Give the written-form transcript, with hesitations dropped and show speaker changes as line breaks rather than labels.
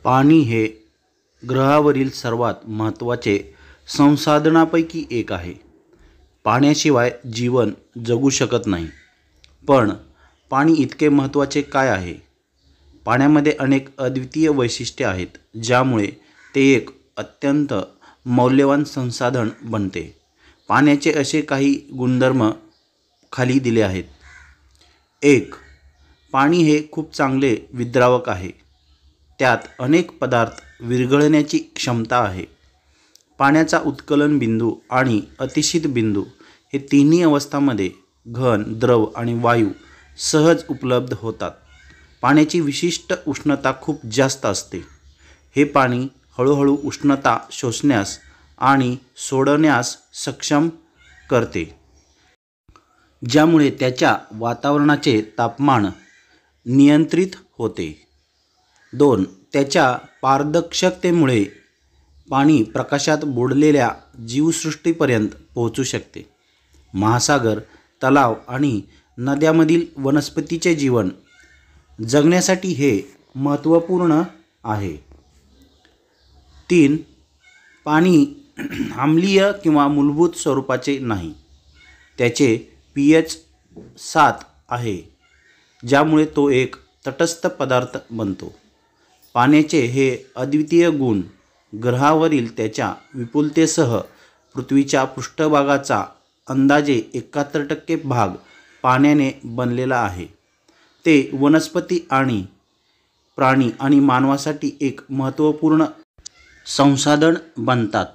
पाणी हे ग्रहावरील सर्वात महत्त्वाचे संसाधनांपैकी एक आहे. पाण्याशिवाय जीवन जगू शकत नाही. पण पाणी इतके महत्त्वाचे काय आहे? पाण्यामध्ये अनेक अद्वितीय वैशिष्ट्ये आहेत, ज्यामुळे ते एक अत्यंत मौल्यवान संसाधन बनते. पाण्याचे असे काही गुणधर्म खाली दिले आहेत. 1. पाणी हे खूप चांगले विद्रावक आहे. त्यात अनेक पदार्थ विरघळण्याची क्षमता आहे. पाण्याचा उत्कलन बिंदू आणि अतिशीत बिंदू हे तिन्ही अवस्थांमध्ये घन, द्रव आणि वायू सहज उपलब्ध होतात. पाण्याची विशिष्ट उष्णता खूप जास्त असते. हे पाणी हळूहळू उष्णता शोषण्यास आणि सोडण्यास सक्षम करते, ज्यामुळे त्याच्या वातावरणाचे तापमान नियंत्रित होते. 2. त्याच्या पारदर्शकतेमुळे पाणी प्रकाशात बुडलेल्या जीवसृष्टीपर्यंत पोहोचू शकते. महासागर, तलाव आणि नद्यांमधील वनस्पतीचे जीवन जगण्यासाठी हे महत्त्वपूर्ण आहे. 3. पाणी आम्लीय किंवा मूलभूत स्वरूपाचे नाही. त्याचे pH 7 आहे, ज्यामुळे तो एक तटस्थ पदार्थ बनतो. पाण्याचे हे अद्वितीय गुण ग्रहावरील त्याच्या विपुलतेसह पृथ्वीच्या पृष्ठभागाचा अंदाजे 71% भाग पाण्याने बनलेला आहे. ते वनस्पती आणि प्राणी आणि मानवासाठी एक महत्त्वपूर्ण संसाधन बनतात.